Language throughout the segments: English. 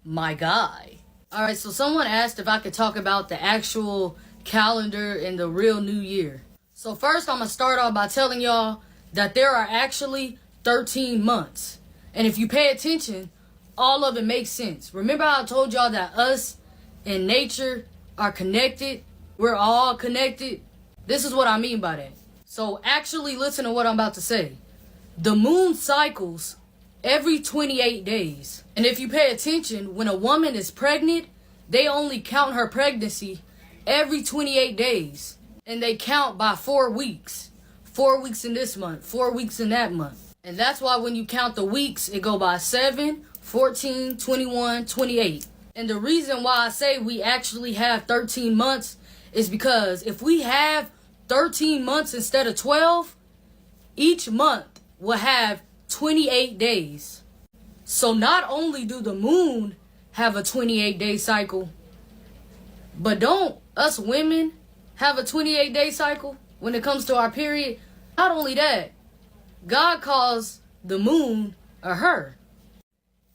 my guy. Alright, so someone asked if I could talk about the actual calendar and the real new year. So first I'm going to start off by telling y'all that there are actually 13 months. And if you pay attention, all of it makes sense. Remember how I told y'all that us and nature are connected? We're all connected. This is what I mean by that. So actually listen to what I'm about to say. The moon cycles every 28 days. And if you pay attention, when a woman is pregnant, they only count her pregnancy every 28 days. And they count by 4 weeks. 4 weeks in this month, 4 weeks in that month. And that's why when you count the weeks, it go by 7, 14, 21, 28. And the reason why I say we actually have 13 months is because if we have 13 months instead of 12, each month will have 28 days. So not only do the moon have a 28-day cycle, but don't us women have a 28-day cycle when it comes to our period? Not only that, God calls the moon a her.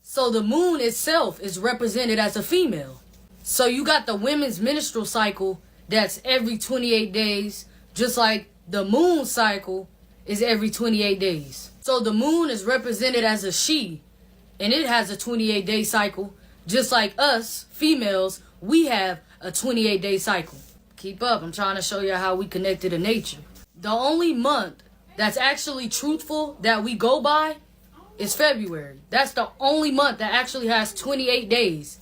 So the moon itself is represented as a female. So you got the women's menstrual cycle that's every 28 days, just like the moon cycle is every 28 days. So the moon is represented as a she, and it has a 28-day cycle, just like us, females, we have a 28-day cycle. Keep up, I'm trying to show you how we connected to nature. The only month that's actually truthful that we go by is February. That's the only month that actually has 28 days.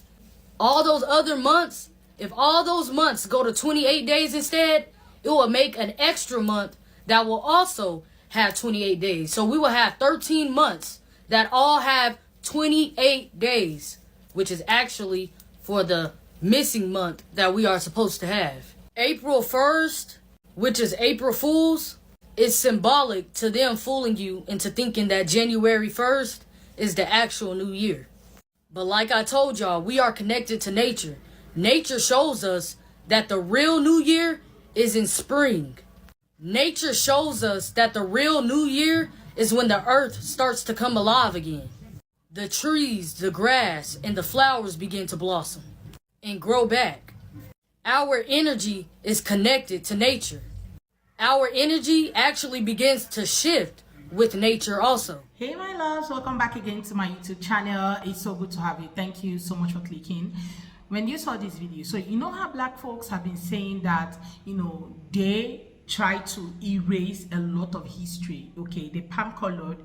All those other months, if all those months go to 28 days instead, it will make an extra month that will also have 28 days. So we will have 13 months that all have 28 days, which is actually for the missing month that we are supposed to have. April 1st, which is April Fool's, is symbolic to them fooling you into thinking that January 1st is the actual new year. But like I told y'all, we are connected to nature. Nature shows us that the real new year is in spring. Nature shows us that the real new year is when the earth starts to come alive again. The trees, the grass, and the flowers begin to blossom and grow back. Our energy is connected to nature. Our energy actually begins to shift with nature also. Hey my loves, welcome back again to my YouTube channel. It's so good to have you. Thank you so much for clicking. When you saw this video, so you know how black folks have been saying that, they try to erase a lot of history. Okay, the palm colored,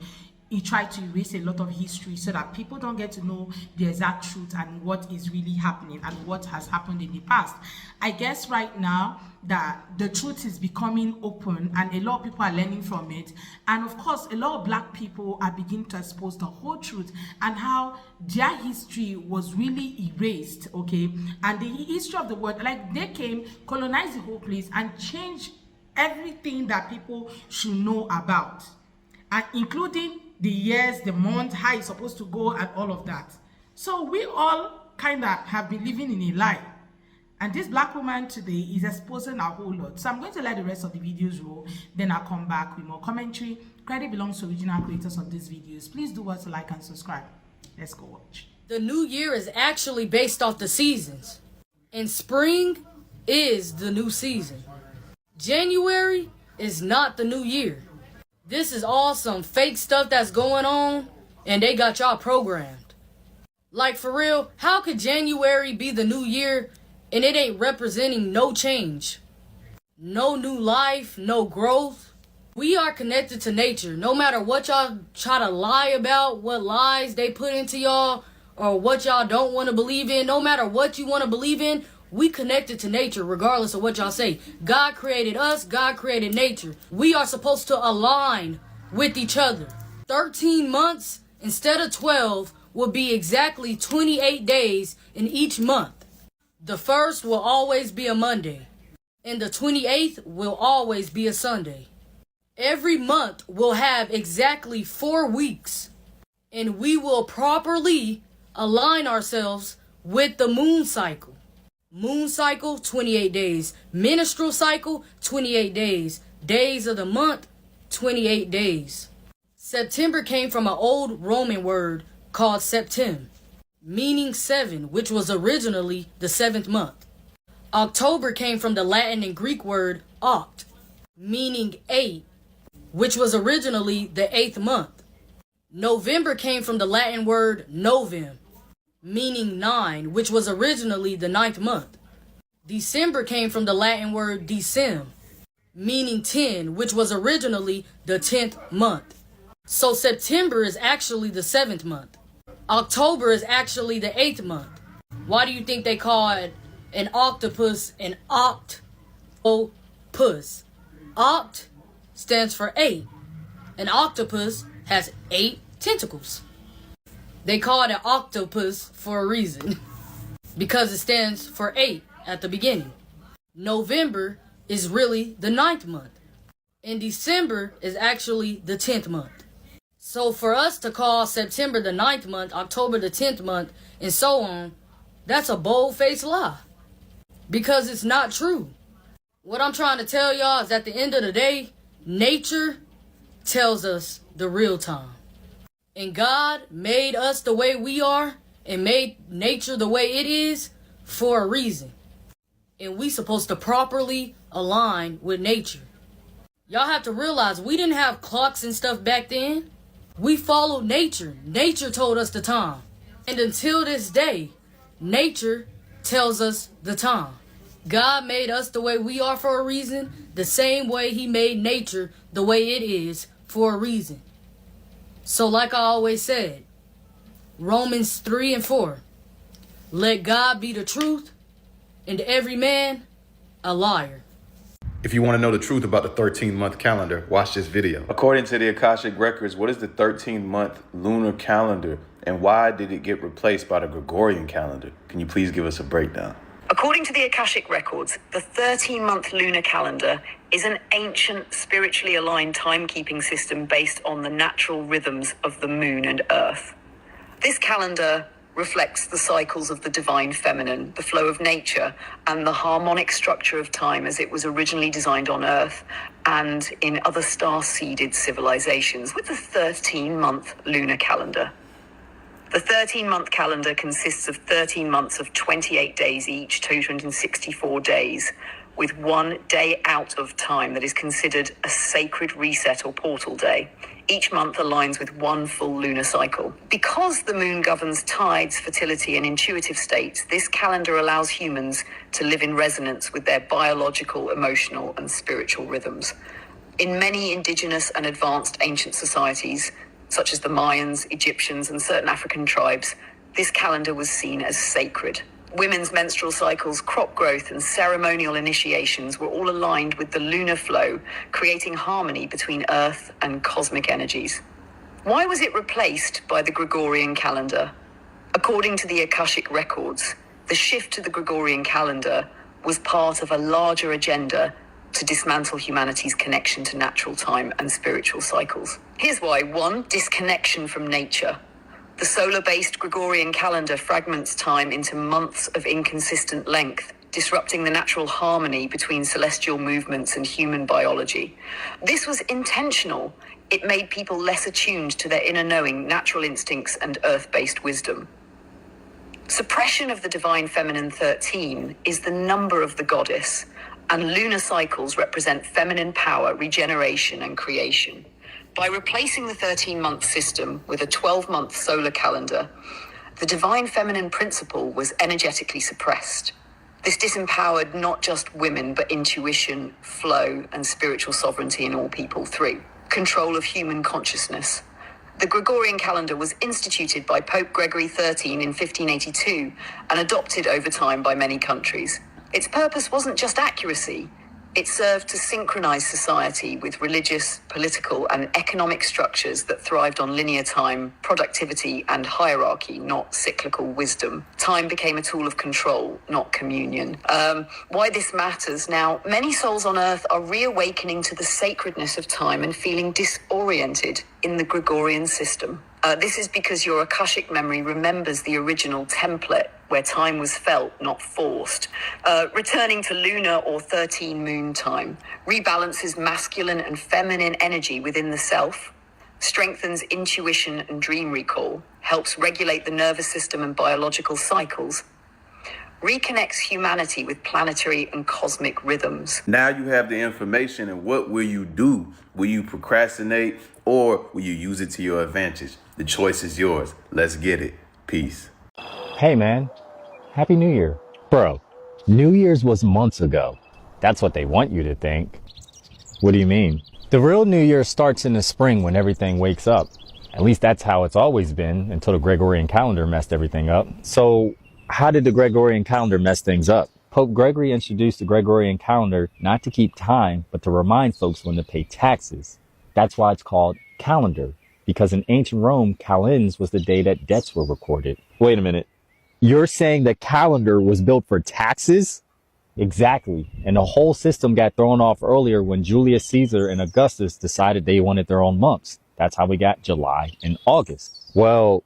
he tried to erase a lot of history so that people don't get to know the exact truth and what is really happening and what has happened in the past. I guess right now that the truth is becoming open and a lot of people are learning from it, and of course a lot of black people are beginning to expose the whole truth and how their history was really erased. Okay, and the history of the world, like they came, colonized the whole place and changed everything that people should know about, and including the years, the month, how it's supposed to go, and all of that. So we all kind of have been living in a lie, and this black woman today is exposing a whole lot. So I'm going to let the rest of the videos roll, then I'll come back with more commentary. Credit belongs to original creators of these videos. Please do us a like and subscribe. Let's go watch. The new year is actually based off the seasons, and spring is the new season. January is not the new year. This is all some fake stuff that's going on, and they got y'all programmed. Like for real, how could January be the new year and it ain't representing no change? No new life, no growth. We are connected to nature. No matter what y'all try to lie about, what lies they put into y'all, or what y'all don't want to believe in, no matter what you want to believe in, we connected to nature regardless of what y'all say. God created us, God created nature. We are supposed to align with each other. 13 months instead of 12 will be exactly 28 days in each month. The first will always be a Monday, and the 28th will always be a Sunday. Every month will have exactly 4 weeks, and we will properly align ourselves with the moon cycle. Moon cycle, 28 days. Menstrual cycle, 28 days. Days of the month, 28 days. September came from an old Roman word called septem, meaning 7, which was originally the 7th month. October came from the Latin and Greek word oct, meaning 8, which was originally the 8th month. November came from the Latin word novem, meaning 9, which was originally the 9th month. December came from the Latin word decem, meaning 10, which was originally the 10th month. So September is actually the 7th month. October is actually the 8th month. Why do you think they call it an octopus an octopus? Oct stands for 8. An octopus has 8 tentacles. They call it an octopus for a reason, because it stands for 8 at the beginning. November is really the 9th month, and December is actually the 10th month. So for us to call September the 9th month, October the 10th month, and so on, that's a bold-faced lie, because it's not true. What I'm trying to tell y'all is at the end of the day, nature tells us the real time. And God made us the way we are and made nature the way it is for a reason. And we supposed to properly align with nature. Y'all have to realize we didn't have clocks and stuff back then. We followed nature. Nature told us the time. And until this day, nature tells us the time. God made us the way we are for a reason, the same way he made nature the way it is for a reason. So like I always said, Romans 3 and 4, let God be the truth and every man a liar. If you want to know the truth about the 13-month calendar, watch this video. According to the Akashic Records, what is the 13-month lunar calendar and why did it get replaced by the Gregorian calendar? Can you please give us a breakdown? According to the Akashic Records, the 13-month lunar calendar is an ancient, spiritually aligned timekeeping system based on the natural rhythms of the moon and earth. This calendar reflects the cycles of the divine feminine, the flow of nature, and the harmonic structure of time as it was originally designed on Earth and in other star-seeded civilizations with the 13-month lunar calendar. The 13-month calendar consists of 13 months of 28 days each, 264 days, with 1 day out of time that is considered a sacred reset or portal day. Each month aligns with 1 full lunar cycle. Because the moon governs tides, fertility, and intuitive states, this calendar allows humans to live in resonance with their biological, emotional, and spiritual rhythms. In many indigenous and advanced ancient societies, such as the Mayans, Egyptians, and certain African tribes, this calendar was seen as sacred. Women's menstrual cycles, crop growth, and ceremonial initiations were all aligned with the lunar flow, creating harmony between Earth and cosmic energies. Why was it replaced by the Gregorian calendar? According to the Akashic Records, the shift to the Gregorian calendar was part of a larger agenda to dismantle humanity's connection to natural time and spiritual cycles. Here's why. 1, disconnection from nature. The solar-based Gregorian calendar fragments time into months of inconsistent length, disrupting the natural harmony between celestial movements and human biology. This was intentional. It made people less attuned to their inner knowing, natural instincts, and earth-based wisdom. Suppression of the divine feminine 13 is the number of the goddess, and lunar cycles represent feminine power, regeneration, and creation. By replacing the 13-month system with a 12-month solar calendar, the divine feminine principle was energetically suppressed. This disempowered not just women, but intuition, flow, and spiritual sovereignty in all people through control of human consciousness. The Gregorian calendar was instituted by Pope Gregory XIII in 1582 and adopted over time by many countries. Its purpose wasn't just accuracy. It served to synchronize society with religious, political, and economic structures that thrived on linear time, productivity, and hierarchy, not cyclical wisdom. Time became a tool of control, not communion. Why this matters now, many souls on Earth are reawakening to the sacredness of time and feeling disoriented in the Gregorian system. This is because your Akashic memory remembers the original template where time was felt, not forced. Returning to lunar or 13 moon time rebalances masculine and feminine energy within the self, strengthens intuition and dream recall, helps regulate the nervous system and biological cycles, reconnects humanity with planetary and cosmic rhythms. Now you have the information, and what will you do? Will you procrastinate, or will you use it to your advantage? The choice is yours. Let's get it. Peace. Hey man, Happy New Year. Bro, New Year's was months ago. That's what they want you to think. What do you mean? The real New Year starts in the spring when everything wakes up. At least that's how it's always been until the Gregorian calendar messed everything up. So how did the Gregorian calendar mess things up? Pope Gregory introduced the Gregorian calendar not to keep time, but to remind folks when to pay taxes. That's why it's called calendar, because in ancient Rome, calends was the day that debts were recorded. Wait a minute. You're saying the calendar was built for taxes? Exactly. And the whole system got thrown off earlier when Julius Caesar and Augustus decided they wanted their own months. That's how we got July and August. Well,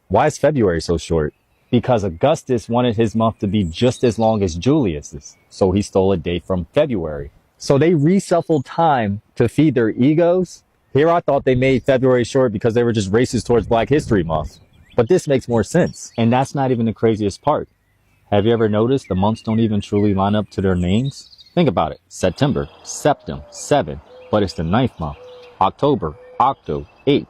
why is February so short? Because Augustus wanted his month to be just as long as Julius's, so he stole a day from February. So they reshuffled time to feed their egos. Here I thought they made February short because they were just racist towards Black History Month. But this makes more sense. And that's not even the craziest part. Have you ever noticed the months don't even truly line up to their names? Think about it. September, Septem, 7, but it's the 9th month. October, Octo, 8,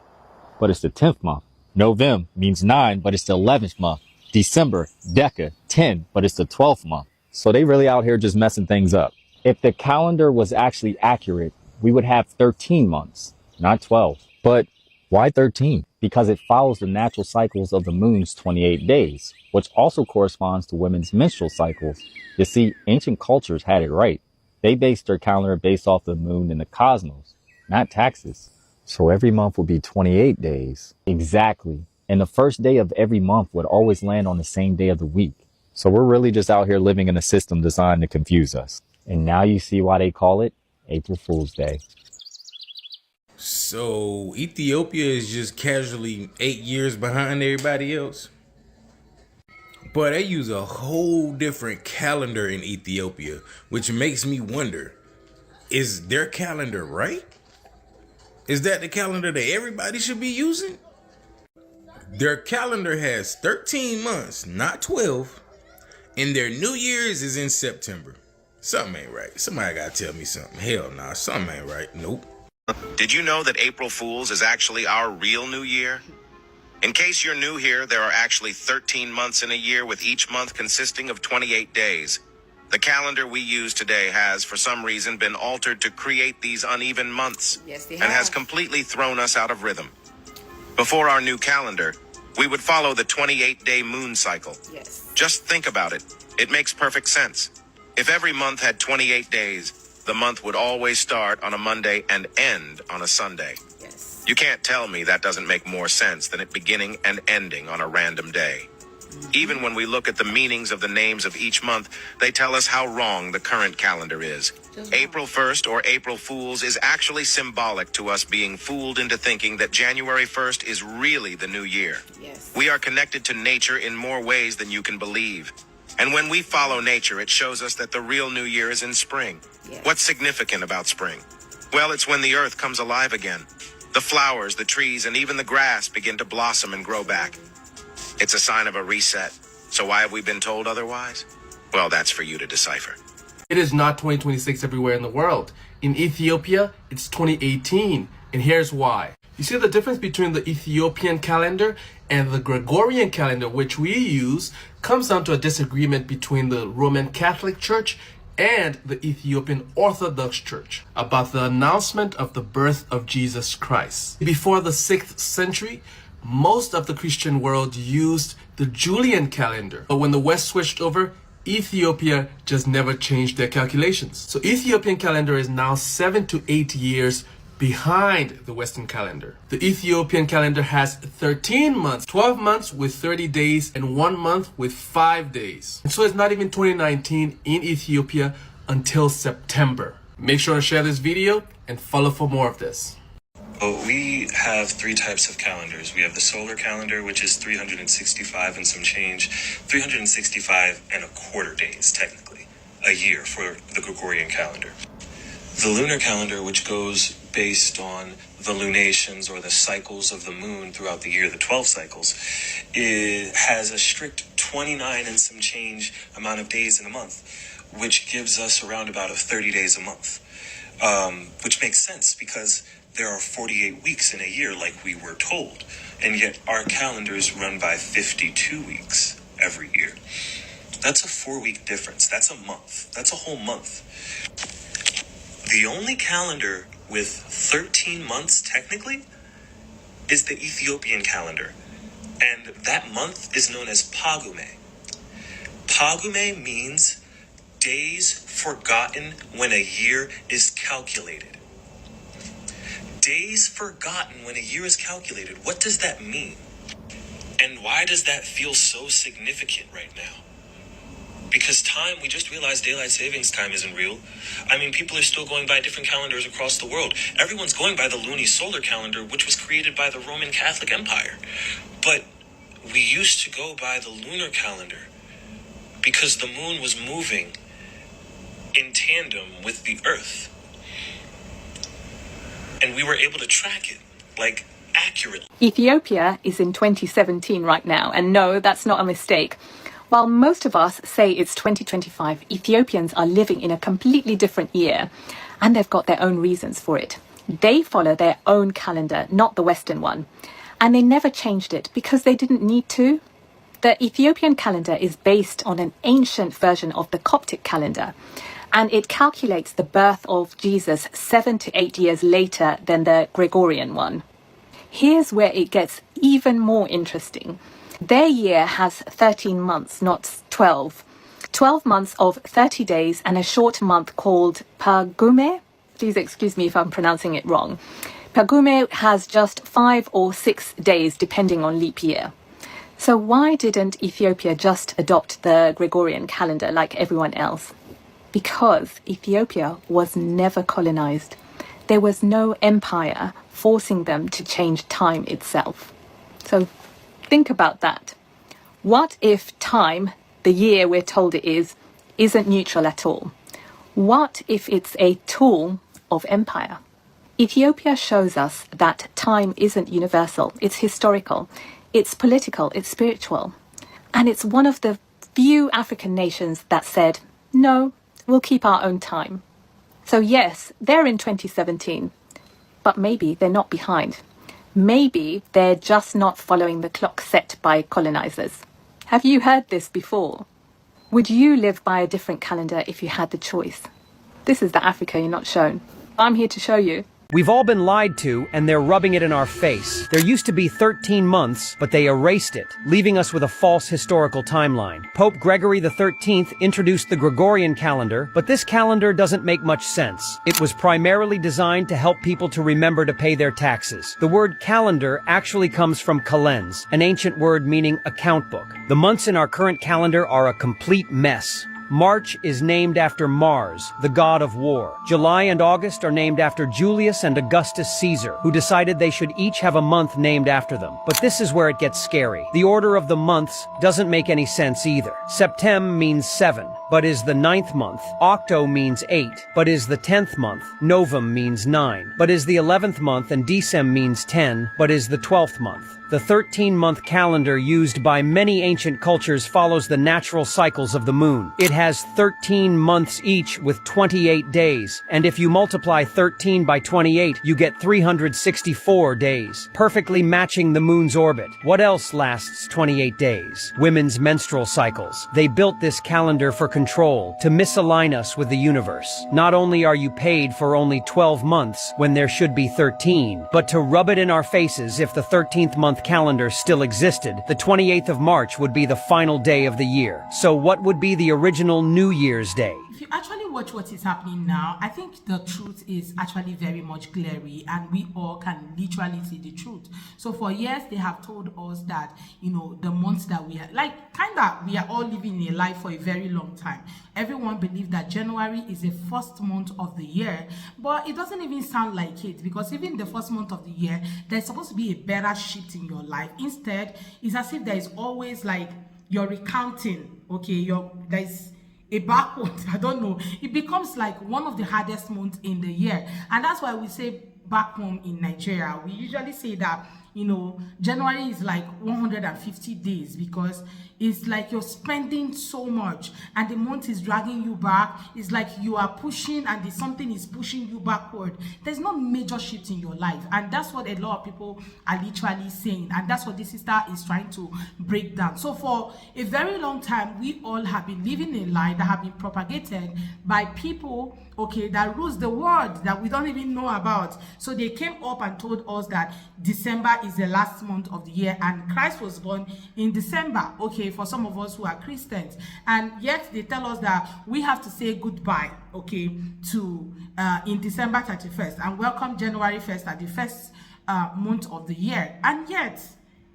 but it's the 10th month. November means 9, but it's the 11th month. December, Deca, 10, but it's the 12th month. So they really out here just messing things up. If the calendar was actually accurate, we would have 13 months, not 12. But why 13? Because it follows the natural cycles of the moon's 28 days, which also corresponds to women's menstrual cycles. You see, ancient cultures had it right. They based their calendar based off the moon and the cosmos, not taxes. So every month would be 28 days. Exactly. And the first day of every month would always land on the same day of the week. So we're really just out here living in a system designed to confuse us. And now you see why they call it April Fool's Day. So Ethiopia is just casually 8 years behind everybody else? But they use a whole different calendar in Ethiopia, which makes me wonder, is their calendar right? Is that the calendar that everybody should be using? Their calendar has 13 months, not 12, and their New Year's is in September. Something ain't right. Somebody gotta tell me something. Hell nah, something ain't right. Nope. Did you know that April Fool's is actually our real New Year? In case you're new here, there are actually 13 months in a year, with each month consisting of 28 days. The calendar we use today has, for some reason, been altered to create these uneven months, and has completely thrown us out of rhythm. Before our new calendar, we would follow the 28-day moon cycle. Yes. Just think about it. It makes perfect sense. If every month had 28 days, the month would always start on a Monday and end on a Sunday. Yes. You can't tell me that doesn't make more sense than it beginning and ending on a random day. Even when we look at the meanings of the names of each month, they tell us how wrong the current calendar is. April 1st, or April Fool's, is actually symbolic to us being fooled into thinking that January 1st is really the new year. Yes. We are connected to nature in more ways than you can believe. And when we follow nature, it shows us that the real new year is in spring. Yes. What's significant about spring? Well, it's when the earth comes alive again. The flowers, the trees, and even the grass begin to blossom and grow back. It's a sign of a reset. So why have we been told otherwise? Well, that's for you to decipher. It is not 2026 everywhere in the world. In Ethiopia, it's 2018. And here's why. You see the difference between the Ethiopian calendar and the Gregorian calendar, which we use, comes down to a disagreement between the Roman Catholic Church and the Ethiopian Orthodox Church about the announcement of the birth of Jesus Christ. Before the 6th century, most of the Christian world used the Julian calendar. But when the West switched over, Ethiopia just never changed their calculations. So Ethiopian calendar is now 7 to 8 years behind the Western calendar. The Ethiopian calendar has 13 months, 12 months with 30 days, and 1 month with 5 days. And so it's not even 2019 in Ethiopia until September. Make sure to share this video and follow for more of this. Well, we have 3 types of calendars. We have the solar calendar, which is 365 and some change, 365 and a quarter days, technically, a year for the Gregorian calendar. The lunar calendar, which goes based on the lunations or the cycles of the moon throughout the year, the 12 cycles, it has a strict 29 and some change amount of days in a month, which gives us around about 30 days a month, which makes sense because there are 48 weeks in a year like we were told, and yet our calendars run by 52 weeks every year. That's a 4-week difference. That's a month. That's a whole month. The only calendar with 13 months technically is the Ethiopian calendar, and that month is known as Pagume. Pagume means days forgotten when a year is calculated. Days forgotten when a year is calculated. What does that mean? And why does that feel so significant right now? Because time, we just realized daylight savings time isn't real. I mean, people are still going by different calendars across the world. Everyone's going by the lunisolar calendar, which was created by the Roman Catholic Empire. But we used to go by the lunar calendar because the moon was moving in tandem with the earth. And we were able to track it, like, accurately. Ethiopia is in 2017 right now, and no, that's not a mistake. While most of us say it's 2025, Ethiopians are living in a completely different year, and they've got their own reasons for it. They follow their own calendar, not the Western one, and they never changed it because they didn't need to. The Ethiopian calendar is based on an ancient version of the Coptic calendar, and it calculates the birth of Jesus 7 to 8 years later than the Gregorian one. Here's where it gets even more interesting. Their year has 13 months, not 12. 12 months of 30 days and a short month called Pagume. Please excuse me if I'm pronouncing it wrong. Pagume has just 5 or 6 days depending on leap year. So why didn't Ethiopia just adopt the Gregorian calendar like everyone else? Because Ethiopia was never colonized. There was no empire forcing them to change time itself. So think about that. What if time, the year we're told it is, isn't neutral at all? What if it's a tool of empire? Ethiopia shows us that time isn't universal, it's historical, it's political, it's spiritual. And it's one of the few African nations that said, no, we'll keep our own time. So yes, they're in 2017, but maybe they're not behind. Maybe they're just not following the clock set by colonizers. Have you heard this before? Would you live by a different calendar if you had the choice? This is the Africa you're not shown. I'm here to show you. We've all been lied to, and they're rubbing it in our face. There used to be 13 months, but they erased it, leaving us with a false historical timeline. Pope Gregory XIII introduced the Gregorian calendar, but this calendar doesn't make much sense. It was primarily designed to help people to remember to pay their taxes. The word calendar actually comes from kalends, an ancient word meaning account book. The months in our current calendar are a complete mess. March is named after Mars, the god of war. July and August are named after Julius and Augustus Caesar, who decided they should each have a month named after them. But this is where it gets scary. The order of the months doesn't make any sense either. Septem means 7, but is the 9th month. Octo means 8, but is the 10th month. Novem means 9, but is the 11th month, and Decem means 10, but is the 12th month. The 13-month calendar used by many ancient cultures follows the natural cycles of the moon. It has 13 months each with 28 days, and if you multiply 13 by 28, you get 364 days, perfectly matching the moon's orbit. What else lasts 28 days? Women's menstrual cycles. They built this calendar for control, to misalign us with the universe. Not only are you paid for only 12 months when there should be 13, but to rub it in our faces if the 13th month calendar still existed, the 28th of March would be the final day of the year. So what would be the original New Year's Day? If you actually watch what is happening now, I think the truth is actually very much glary, and we all can literally see the truth. So for years, they have told us that, the months that we are, we are all living a life for a very long time. Everyone believes that January is the first month of the year, but it doesn't even sound like it, because even the first month of the year, there's supposed to be a better shift in your life. Instead, it's as if there is always you're recounting, okay, there's a backward, I don't know. It becomes like one of the hardest months in the year. And that's why we say back home in Nigeria, we usually say that, you know, January is like 150 days because it's like you're spending so much and the month is dragging you back. It's like you are pushing and something is pushing you backward. There's no major shift in your life, and that's what a lot of people are literally saying, and that's what this sister is trying to break down. So for a very long time, we all have been living a lie that have been propagated by people, okay, that rules the world that we don't even know about. So they came up and told us that December is the last month of the year and Christ was born in December, okay, for some of us who are Christians. And yet they tell us that we have to say goodbye, okay, to in December 31st and welcome January 1st at the first month of the year. And yet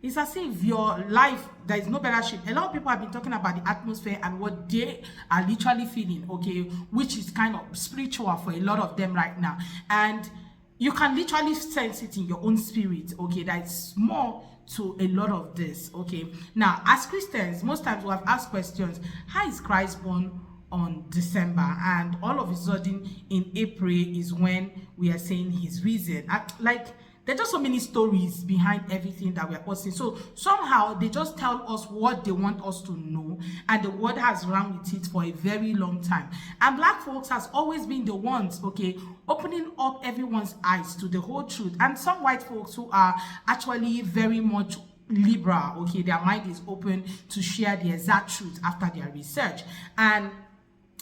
it's as if your life, there is no better shape. A lot of people have been talking about the atmosphere and what they are literally feeling, okay, which is kind of spiritual for a lot of them right now. And you can literally sense it in your own spirit, okay, that it's more to a lot of this, okay. Now, as Christians, most times we have asked questions, how is Christ born on December? And all of a sudden in April is when we are saying he's risen. Like, there are just so many stories behind everything that we are posting. So somehow they just tell us what they want us to know, and the word has run with it for a very long time. And black folks has always been the ones, okay, opening up everyone's eyes to the whole truth. And some white folks who are actually very much liberal, okay, their mind is open to share the exact truth after their research. And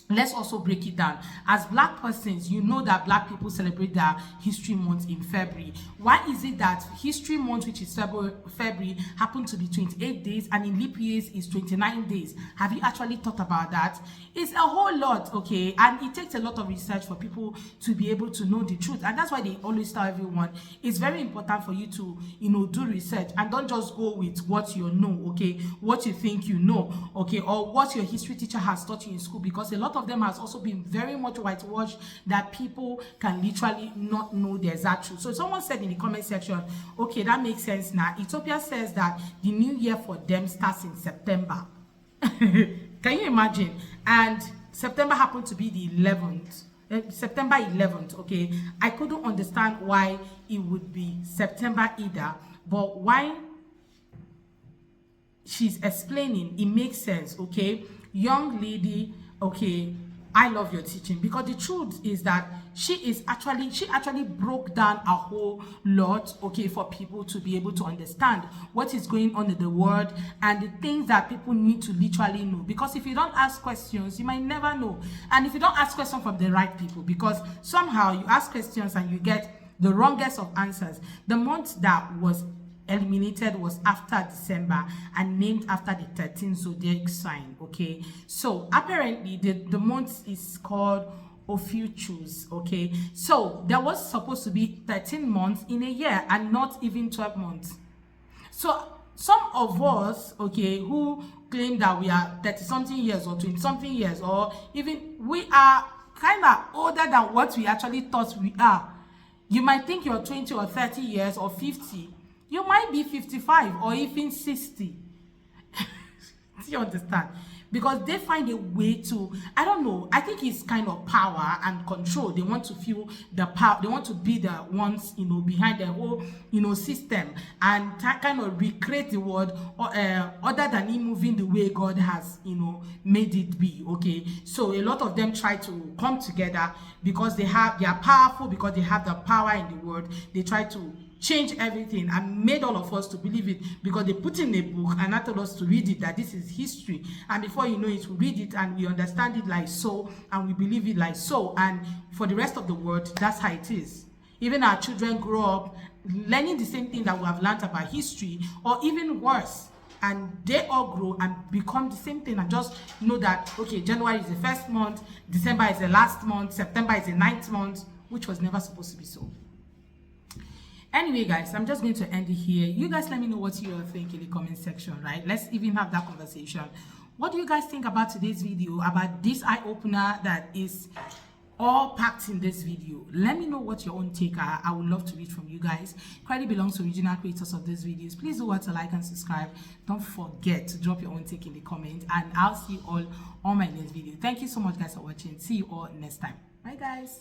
let's also break it down. As black persons, you know that black people celebrate their history month in February. Why is it that history month, which is February, happened to be 28 days and in leap years is 29 days? Have you actually thought about that? It's a whole lot, okay, and it takes a lot of research for people to be able to know the truth. And that's why they always tell everyone it's very important for you to, you know, do research and don't just go with what you know, okay, what you think you know, okay, or what your history teacher has taught you in school, because a lot of them has also been very much whitewashed that people can literally not know the exact truth. So someone said in the comment section, okay, that makes sense now. Ethiopia says that the new year for them starts in September. Can you imagine? And September happened to be the 11th. September 11th, okay. I couldn't understand why it would be September either, but why she's explaining, it makes sense, okay. Young lady, okay, I love your teaching, because the truth is that she actually broke down a whole lot, okay, for people to be able to understand what is going on in the world and the things that people need to literally know. Because if you don't ask questions, you might never know. And if you don't ask questions from the right people, because somehow you ask questions and you get the wrongest of answers. The month that was eliminated was after December and named after the 13th zodiac sign, okay. So apparently the month is called Wh1te, okay. So there was supposed to be 13 months in a year and not even 12 months. So some of us, okay, who claim that we are 30-something years or 20-something years, or even we are kind of older than what we actually thought we are. You might think you're 20 or 30 years or 50. You might be 55 or even 60. Do you understand? Because they find a way to, I don't know, I think it's kind of power and control. They want to feel the power. They want to be the ones, you know, behind the whole, you know, system, and kind of recreate the world, other than it moving the way God has, you know, made it be, okay. So a lot of them try to come together because they are powerful, because they have the power in the world. They try to change everything and made all of us to believe it, because they put in a book and not told us to read it, that this is history, and before you know it, we read it and we understand it like so, and we believe it like so, and for the rest of the world, that's how it is. Even our children grow up learning the same thing that we have learned about history, or even worse, and they all grow and become the same thing, and just know that, okay, January is the first month, December is the last month, September is the 9th month, which was never supposed to be so. Anyway, guys, I'm just going to end it here. You guys let me know what you think in the comment section, right? Let's even have that conversation. What do you guys think about today's video, about this eye-opener that is all packed in this video? Let me know what your own take are. I would love to read from you guys. Credit belongs to original creators of these videos. Please do to like and subscribe. Don't forget to drop your own take in the comment, and I'll see you all on my next video. Thank you so much, guys, for watching. See you all next time. Bye, guys.